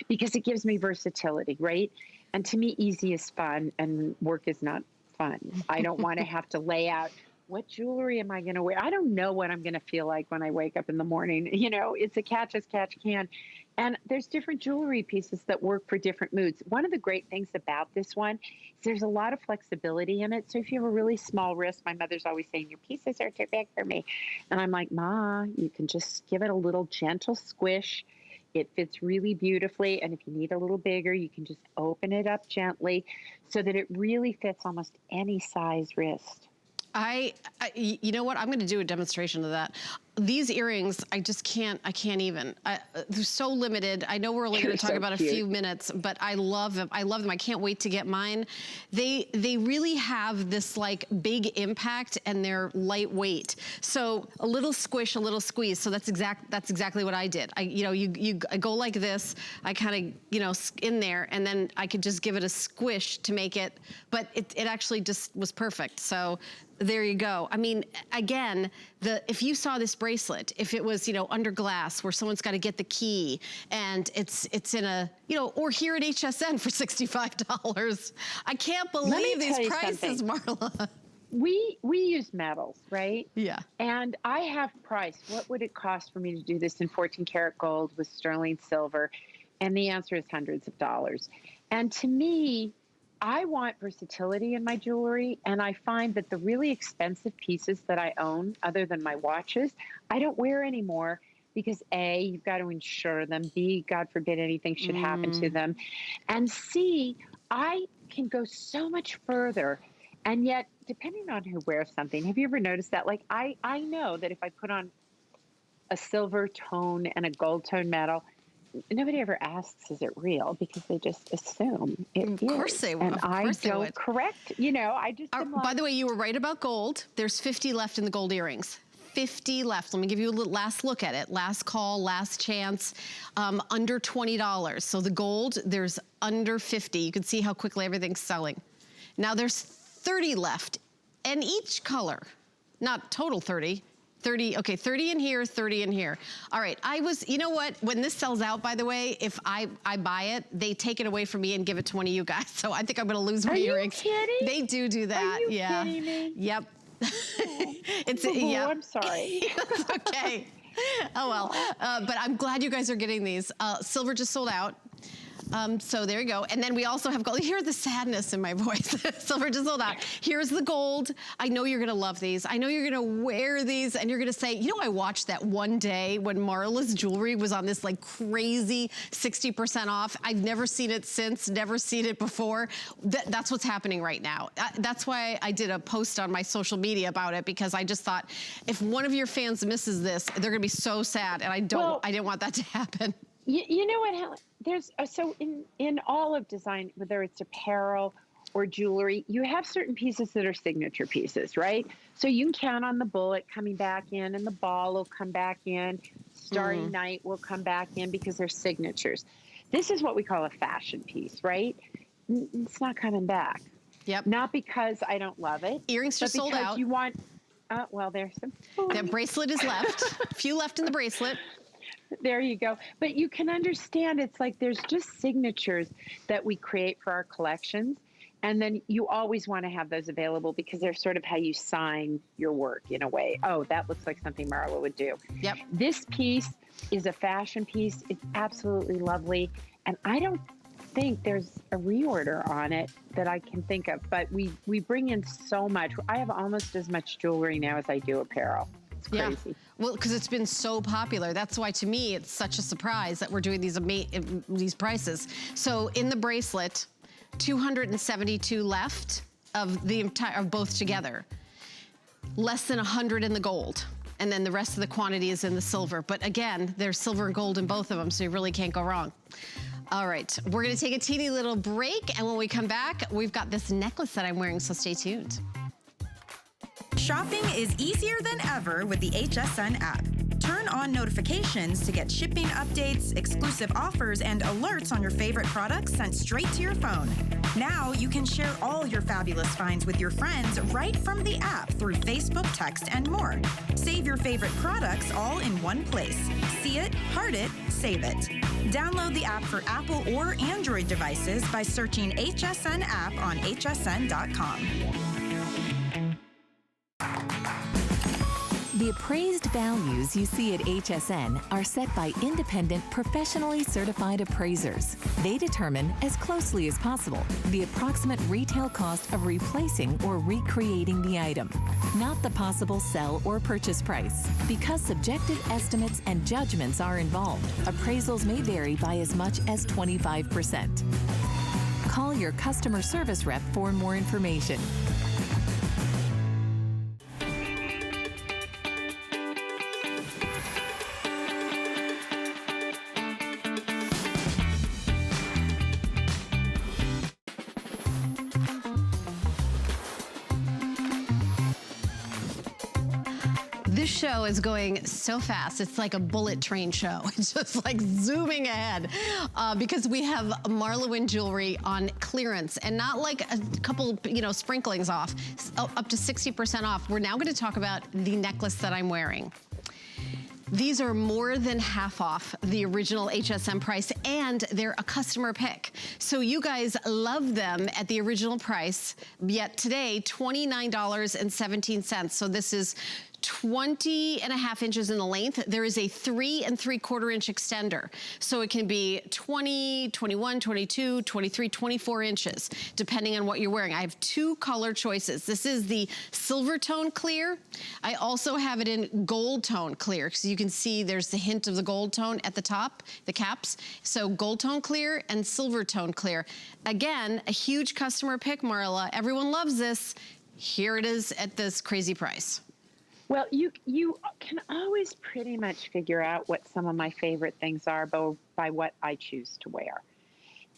because it gives me versatility, right? And to me, easy is fun and work is not fun. I don't want to have to lay out, what jewelry am I going to wear? I don't know what I'm going to feel like when I wake up in the morning. You know, it's a catch as catch can. And there's different jewelry pieces that work for different moods. One of the great things about this one is there's a lot of flexibility in it. So if you have a really small wrist, my mother's always saying, your pieces are too big for me. And I'm like, Ma, you can just give it a little gentle squish. It fits really beautifully. And if you need a little bigger, you can just open it up gently so that it really fits almost any size wrist. You know what? I'm going to do a demonstration of that. These earrings, I can't even. They're so limited. I know we're only going to talk about a few minutes, but I love them. I love them. I can't wait to get mine. They really have this like big impact and they're lightweight. So a little squish, a little squeeze. So that's exactly what I did. I go like this. I kind of, in there, and then I could just give it a squish to make it, but it actually just was perfect. So there you go. I mean, again, if you saw this bracelet, if it was, under glass where someone's got to get the key and it's in a, or here at HSN for $65. I can't believe these prices, Marla. We use metals, right? Yeah. And I have priced, what would it cost for me to do this in 14 karat gold with sterling silver? And the answer is hundreds of dollars. And to me, I want versatility in my jewelry, and I find that the really expensive pieces that I own, other than my watches, I don't wear anymore because A, you've got to insure them, B, God forbid anything should happen to them, and C, I can go so much further. And yet, depending on who wears something, have you ever noticed that? Like, I know that if I put on a silver tone and a gold tone metal, nobody ever asks, is it real? Because they just assume it is. Of course they would. And I don't correct, I just by the way, you were right about gold. There's 50 left in the gold earrings. 50 left. Let me give you a last look at it. Last call, last chance, under $20. So the gold, there's under 50. You can see how quickly everything's selling. Now there's 30 left, and each color, not total 30, 30, okay, 30 in here, 30 in here. All right, you know what? When this sells out, by the way, if I buy it, they take it away from me and give it to one of you guys. So I think I'm gonna lose my earrings. Are you kidding? They do that, Are you kidding me? Yep. I'm sorry. It's okay. Oh well, but I'm glad you guys are getting these. Silver just sold out. So there you go. And then we also have gold. You hear the sadness in my voice. Silver just sold out. Here's the gold. I know you're going to love these. I know you're going to wear these and you're going to say, I watched that one day when Marla's jewelry was on this like crazy 60% off. I've never seen it since, never seen it before. That's what's happening right now. That's why I did a post on my social media about it, because I just thought if one of your fans misses this, they're going to be so sad. And I didn't want that to happen. You know what, Helen? There's so in all of design, whether it's apparel or jewelry, you have certain pieces that are signature pieces, right? So you can count on the bullet coming back in, and the ball will come back in. Starry Night will come back in because they're signatures. This is what we call a fashion piece, right? It's not coming back. Yep. Not because I don't love it. Earrings just sold out. You want? Well, there's some. That bracelet is left. A few left in the bracelet. There you go. But you can understand it's like there's just signatures that we create for our collections. And then you always want to have those available because they're sort of how you sign your work in a way. Oh, that looks like something Marla would do. Yep. This piece is a fashion piece. It's absolutely lovely. And I don't think there's a reorder on it that I can think of. But we bring in so much. I have almost as much jewelry now as I do apparel. It's crazy. Yeah. Well, because it's been so popular. That's why, to me, it's such a surprise that we're doing these prices. So in the bracelet, 272 left of both together. Less than 100 in the gold. And then the rest of the quantity is in the silver. But again, there's silver and gold in both of them, so you really can't go wrong. All right, we're gonna take a teeny little break, and when we come back, we've got this necklace that I'm wearing, so stay tuned. Shopping is easier than ever with the HSN app. Turn on notifications to get shipping updates, exclusive offers, and alerts on your favorite products sent straight to your phone. Now you can share all your fabulous finds with your friends right from the app through Facebook, text, and more. Save your favorite products all in one place. See it, heart it, save it. Download the app for Apple or Android devices by searching HSN app on hsn.com. The appraised values you see at HSN are set by independent, professionally certified appraisers. They determine, as closely as possible, the approximate retail cost of replacing or recreating the item, not the possible sell or purchase price. Because subjective estimates and judgments are involved, appraisals may vary by as much as 25%. Call your customer service rep for more information. This show is going so fast. It's like a bullet train show. It's just like zooming ahead because we have MarlaWynne jewelry on clearance, and not like a couple, sprinklings off, up to 60% off. We're now going to talk about the necklace that I'm wearing. These are more than half off the original HSN price, and they're a customer pick. So you guys love them at the original price, yet today, $29.17. So this is 20.5 inches in the length. There is a 3 3/4 inch extender. So it can be 20, 21, 22, 23, 24 inches, depending on what you're wearing. I have 2 color choices. This is the silver tone clear. I also have it in gold tone clear, because you can see there's the hint of the gold tone at the top, the caps. So gold tone clear and silver tone clear. Again, a huge customer pick, Marla. Everyone loves this. Here it is at this crazy price. Well, you can always pretty much figure out what some of my favorite things are by what I choose to wear.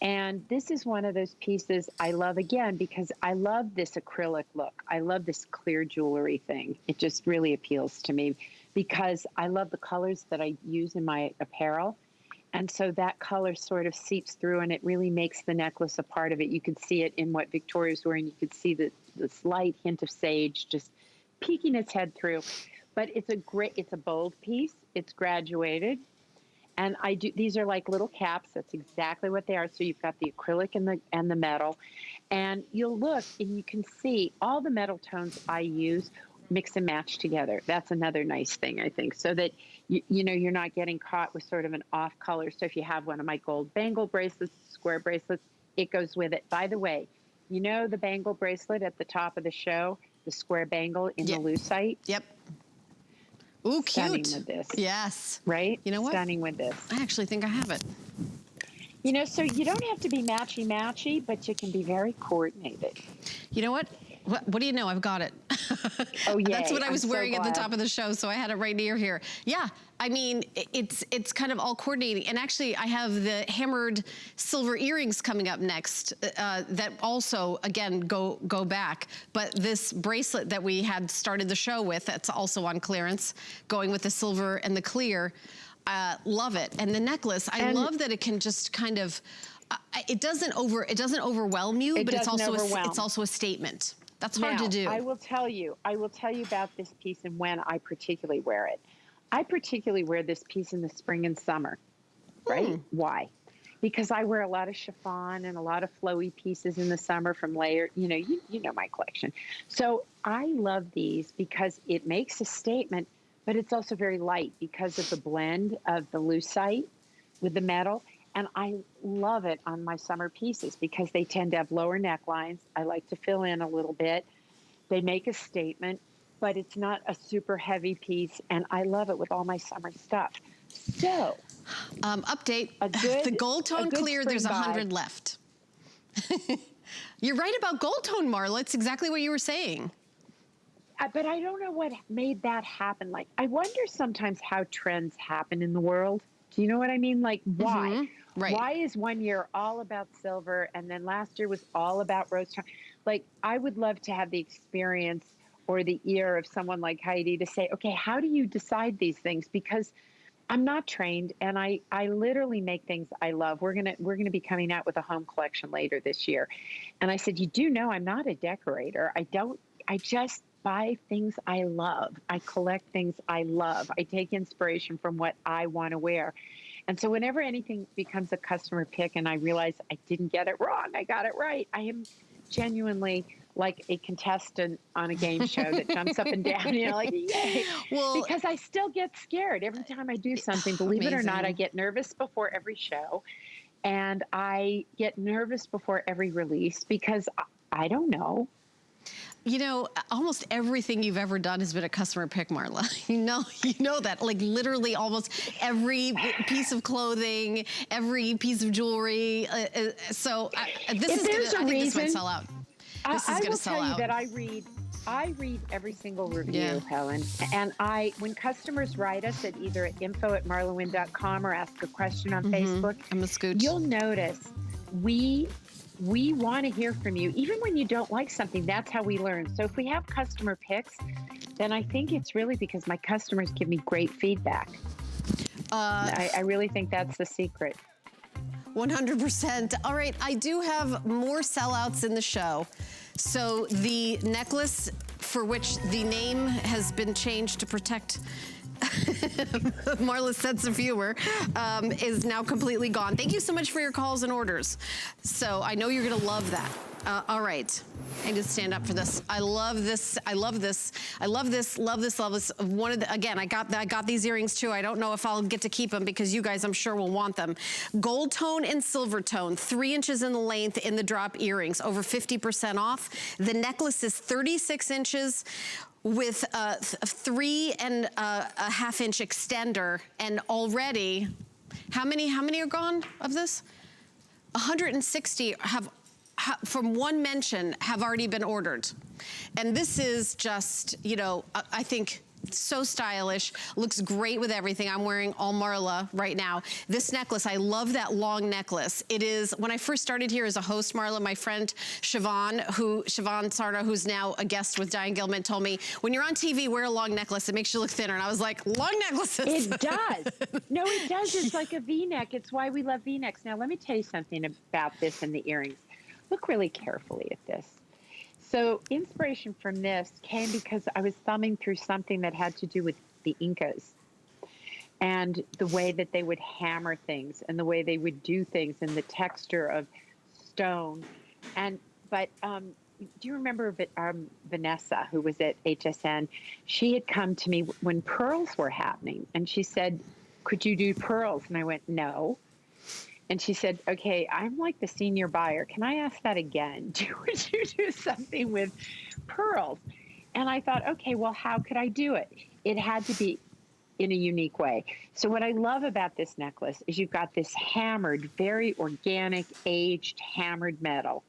And this is one of those pieces I love, again, because I love this acrylic look. I love this clear jewelry thing. It just really appeals to me because I love the colors that I use in my apparel. And so that color sort of seeps through, and it really makes the necklace a part of it. You could see it in what Victoria's wearing. You could see the slight hint of sage just peeking its head through. But it's a bold piece. It's graduated. And these are like little caps. That's exactly what they are. So you've got the acrylic and the metal. And you'll look and you can see all the metal tones I use mix and match together. That's another nice thing, I think, so that you're not getting caught with sort of an off color. So if you have one of my gold bangle bracelets, square bracelets, it goes with it. By the way, the bangle bracelet at the top of the show, the square bangle in the lucite? Yep. Ooh, Stunning cute. with this. Yes. Right? You know what? Stunning with this. I actually think I have it. So you don't have to be matchy-matchy, but you can be very coordinated. You know what? What do you know? I've got it. Oh, yeah. That's what I was wearing at the top of the show, so I had it right near here. Yeah, I mean, it's kind of all coordinating. And actually, I have the hammered silver earrings coming up next that also, again, go back. But this bracelet that we had started the show with, that's also on clearance, going with the silver and the clear. Love it. And the necklace, I love that it can just kind of, it doesn't overwhelm you, but it's also a statement. That's hard to do. I will tell you about this piece and when I particularly wear it. I particularly wear this piece in the spring and summer, right? Why? Because I wear a lot of chiffon and a lot of flowy pieces in the summer from layer, you know my collection. So I love these because it makes a statement, but it's also very light because of the blend of the lucite with the metal. And I love it on my summer pieces because they tend to have lower necklines. I like to fill in a little bit. They make a statement, but it's not a super heavy piece. And I love it with all my summer stuff. So, update, the gold tone clear, there's 100 left. You're right about gold tone, Marla. It's exactly what you were saying. But I don't know what made that happen. Like, I wonder sometimes how trends happen in the world. Do you know what I mean? Like, why? Mm-hmm. Right. Why is one year all about silver and then last year was all about rose tone? Like, I would love to have the experience or the ear of someone like Heidi to say, okay, how do you decide these things? Because I'm not trained, and I literally make things I love. We're gonna be coming out with a home collection later this year. And I said, you do know I'm not a decorator. I just buy things I love. I collect things I love. I take inspiration from what I want to wear. And so whenever anything becomes a customer pick and I realize I didn't get it wrong, I got it right, I am genuinely like a contestant on a game show that jumps up and down, like, yay. Well, because I still get scared every time I do something. Believe it or not, I get nervous before every show, and I get nervous before every release because I don't know. You know, almost everything you've ever done has been a customer pick, Marla. You know that. Like literally almost every piece of clothing, every piece of jewelry. This is gonna, I think this might sell out. This is going to sell out. I will tell you that I read every single review, Helen. And when customers write us at either info@MarlaWynne.com or ask a question on Facebook, I'm a scooch. You'll notice we want to hear from you. Even when you don't like something, that's how we learn. So if we have customer picks, then I think it's really because my customers give me great feedback. I really think that's the secret. 100%. All right, I do have more sellouts in the show. So the necklace, for which the name has been changed to protect Marla's sense of humor, is now completely gone. Thank you so much for your calls and orders. So I know you're gonna love that. All right, I need to stand up for this. I love this. I love this. I love this. Love this. Love this. Again, I got these earrings too. I don't know if I'll get to keep them because you guys, I'm sure, will want them. Gold tone and silver tone, 3 inches in the length in the drop earrings, over 50% off. The necklace is 36 inches with a 3.5 inch extender, and already, how many are gone of this? 160 from one mention have already been ordered. And this is just, I think so stylish, looks great with everything. I'm wearing all Marla right now. This necklace, I love that long necklace. It is, when I first started here as a host, Marla, my friend Siobhan Sarda, who's now a guest with Diane Gilman, told me, when you're on TV, wear a long necklace. It makes you look thinner. And I was like, long necklaces. It does. No, it does. It's like a V-neck. It's why we love V-necks. Now, let me tell you something about this and the earrings. Look really carefully at this. So inspiration from this came because I was thumbing through something that had to do with the Incas and the way that they would hammer things and the way they would do things and the texture of stone. But do you remember Vanessa, who was at HSN? She had come to me when pearls were happening, and she said, could you do pearls? And I went, no. And she said, okay, I'm like the senior buyer. Can I ask that again? Would you do something with pearls? And I thought, okay, well, how could I do it? It had to be in a unique way. So what I love about this necklace is you've got this hammered, very organic, aged, hammered metal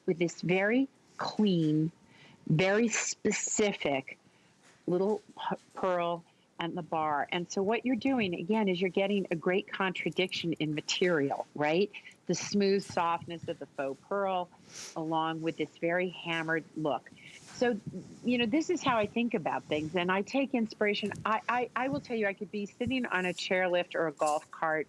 with this very clean, very specific little pearl and the bar. And so what you're doing, again, is you're getting a great contradiction in material, right? The smooth softness of the faux pearl along with this very hammered look. So, this is how I think about things, and I take inspiration. I will tell you, I could be sitting on a chairlift or a golf cart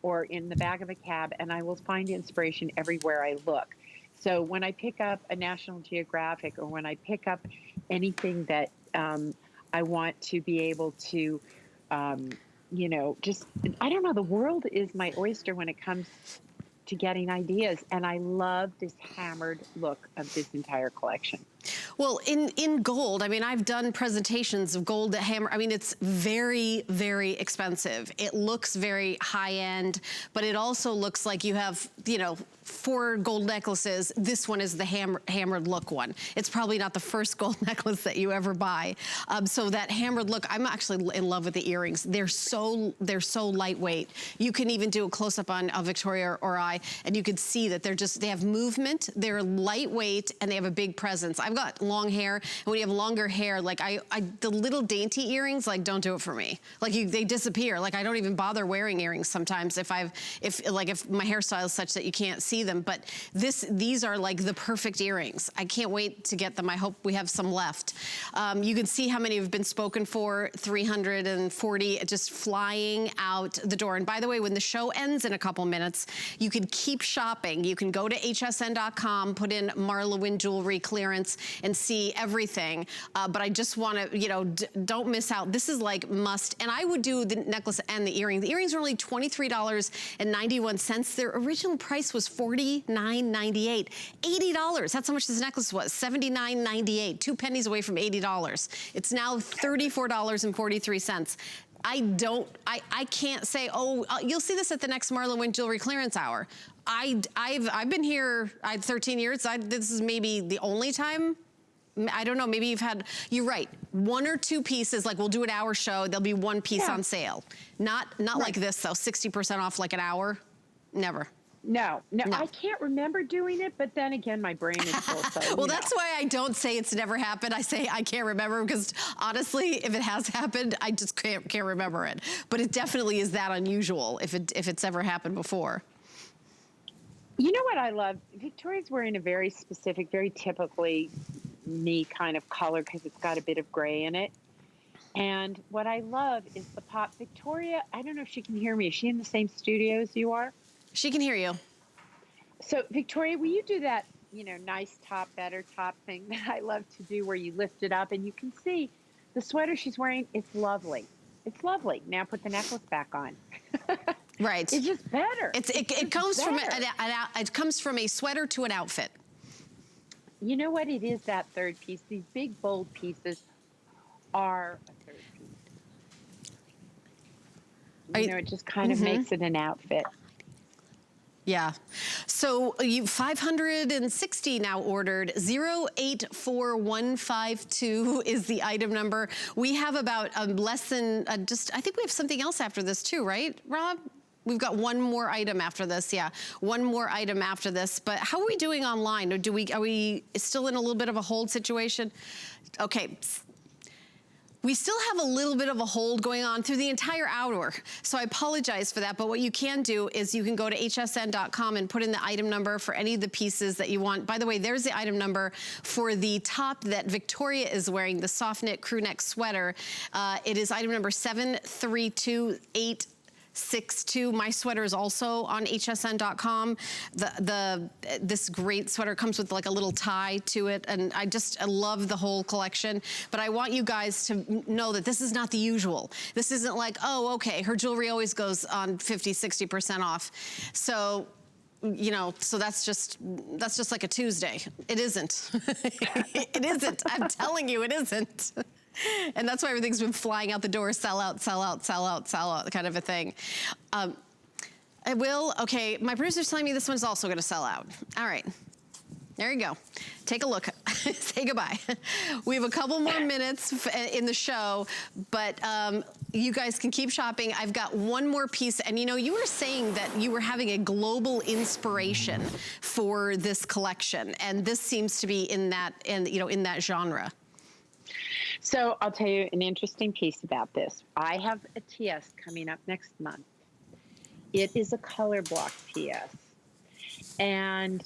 or in the back of a cab, and I will find inspiration everywhere I look. So when I pick up a National Geographic or when I pick up anything that I want to be able to, I don't know, the world is my oyster when it comes to getting ideas. And I love this hammered look of this entire collection. Well, in gold, I mean, I've done presentations of gold hammer. I mean, it's very, very expensive. It looks very high end, but it also looks like you have, 4 gold necklaces. This one is the hammered look one. It's probably not the first gold necklace that you ever buy. So that hammered look, I'm actually in love with the earrings. They're so lightweight. You can even do a close up on Victoria or I, and you can see that they have movement. They're lightweight and they have a big presence. I've I've got long hair, and when you have longer hair, like the little dainty earrings, like don't do it for me. Like they disappear. Like I don't even bother wearing earrings sometimes if my hairstyle is such that you can't see them. But these are like the perfect earrings. I can't wait to get them. I hope we have some left. You can see how many have been spoken for. 340 just flying out the door. And by the way, when the show ends in a couple minutes, you can keep shopping. You can go to hsn.com, put in MarlaWynne jewelry clearance, and see everything. But I just want to, you know, don't miss out. This is like must. And I would do the necklace and the earring. The earrings are only $23.91. Their original price was $49.98. $80. That's how much this necklace was. $79.98. 2 pennies away from $80. It's now $34.43. I can't say, oh, you'll see this at the next MarlaWynne Jewelry Clearance Hour. I've been here 13 years. This is maybe the only time. I don't know, maybe you're right, 1 or 2 pieces, like we'll do an hour show, there'll be 1 piece on sale. Not right. Like this though, 60% off like an hour, never. No, I can't remember doing it, but then again, my brain is full. So, well, that's why I don't say it's never happened. I say I can't remember because honestly, if it has happened, I just can't remember it. But it definitely is that unusual if it's ever happened before. You know what I love? Victoria's wearing a very specific, very typically me kind of color because it's got a bit of gray in it. And what I love is the pop. Victoria, I don't know if she can hear me. Is she in the same studio as you are? She can hear you. So Victoria, will you do that, you know, nice top, better top thing that I love to do where you lift it up and you can see the sweater she's wearing. It's lovely. It's lovely. Now put the necklace back on. Right. It's just better. It comes from it comes from a sweater to an outfit. You know what it is, that third piece? These big, bold pieces are a third piece. You know, it just kind of makes it an outfit. Yeah. So you 560 now ordered. 084152 is the item number. We have about less than I think we have something else after this too, right, Rob? We've got one more item after this, yeah. One more item after this. But how are we doing online? Or are we still in a little bit of a hold situation? Okay. We still have a little bit of a hold going on through the entire hour. So I apologize for that. But what you can do is you can go to hsn.com and put in the item number for any of the pieces that you want. By the way, there's the item number for the top that Victoria is wearing, the soft knit crew neck sweater. It is item number 732862. My sweater is also on hsn.com. This great sweater comes with like a little tie to it, and I love the whole collection. But I want you guys to know that this is not the usual. This isn't like, oh, okay, her jewelry always goes on 50-60% off. So, you know, so that's just like a Tuesday. It isn't. It isn't. I'm telling you, it isn't. And that's why everything's been flying out the door, sell out, sell out, sell out, sell out, kind of a thing. Okay, my producer's telling me this one's also gonna sell out. All right, there you go. Take a look, say goodbye. We have a couple more minutes in the show, but you guys can keep shopping. I've got one more piece, and you know, you were saying that you were having a global inspiration for this collection, and this seems to be in that genre. So I'll tell you an interesting piece about this. I have a TS coming up next month. It is a color block TS. And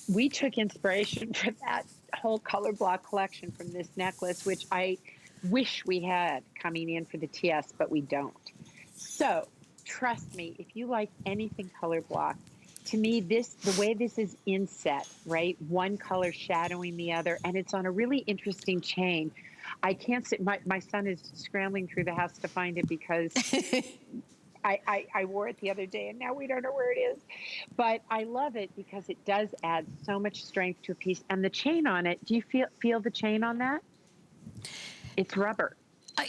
we took inspiration for that whole color block collection from this necklace, which I wish we had coming in for the TS, but we don't. So trust me, if you like anything color block, to me, the way this is inset, right? One color shadowing the other, and it's on a really interesting chain. I can't sit, my son is scrambling through the house to find it because I wore it the other day and now we don't know where it is. But I love it because it does add so much strength to a piece. And the chain on it, do you feel the chain on that? It's rubber.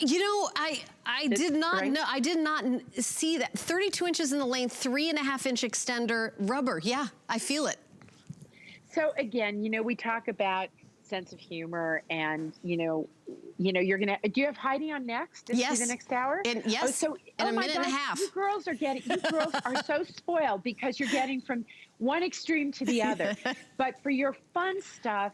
You know, I did not know. I did not see that. 32 inches in the length, 3.5-inch extender, rubber. Yeah, I feel it. So again, you know, we talk about sense of humor, and you know, you're gonna. Do you have Heidi on next? Is she the next hour? Yes. In a minute and a half. You girls are so spoiled because you're getting from one extreme to the other. But for your fun stuff,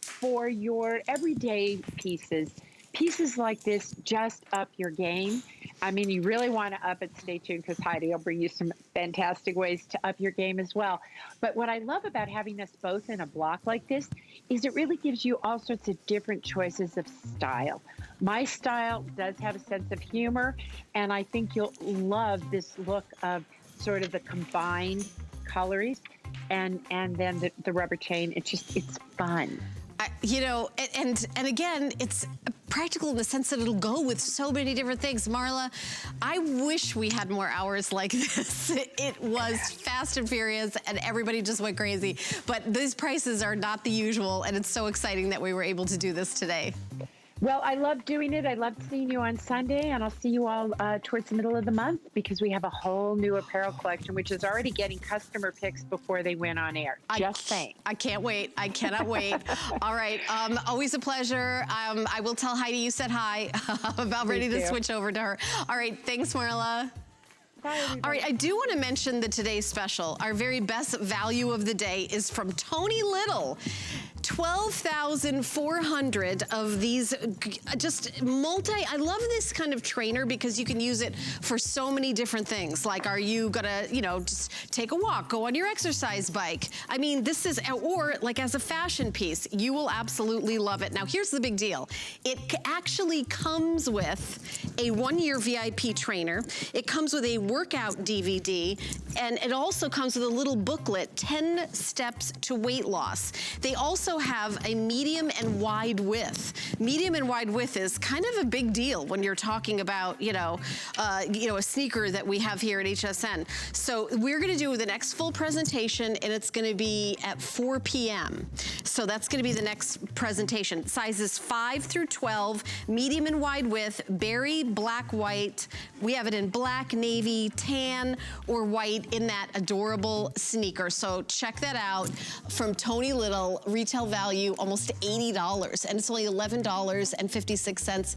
for your everyday pieces. Pieces like this just up your game. I mean, you really want to up it. Stay tuned because Heidi will bring you some fantastic ways to up your game as well. But what I love about having us both in a block like this is it really gives you all sorts of different choices of style. My style does have a sense of humor, and I think you'll love this look of sort of the combined colors and then the rubber chain. It's fun. You know, and again, it's practical in the sense that it'll go with so many different things. Marla, I wish we had more hours like this. It was fast and furious and everybody just went crazy. But these prices are not the usual, and it's so exciting that we were able to do this today. Well, I love doing it. I love seeing you on Sunday, and I'll see you all towards the middle of the month because we have a whole new apparel collection, which is already getting customer picks before they went on air. Just saying. I can't wait. I cannot wait. All right. Always a pleasure. I will tell Heidi you said hi. I'm about ready to switch over to her. All right. Thanks, Marla. Bye, all right, I do want to mention that today's special, our very best value of the day, is from Tony Little. 12,400 of these just I love this kind of trainer because you can use it for so many different things. Like, are you gonna, you know, just take a walk, go on your exercise bike? I mean, this is, or like as a fashion piece, you will absolutely love it. Now, here's the big deal. It actually comes with a 1-year VIP trainer. It comes with a workout DVD, and it also comes with a little booklet, 10 Steps to Weight Loss. They also have a medium and wide width. Medium and wide width is kind of a big deal when you're talking about, you know, a sneaker that we have here at HSN. So we're gonna do the next full presentation, and it's gonna be at 4 p.m. So that's gonna be the next presentation. Sizes 5 through 12, medium and wide width, berry, black, white. We have it in black, navy, tan, or white in that adorable sneaker. So check that out from Tony Little. Retail value almost $80, and it's only $11.56.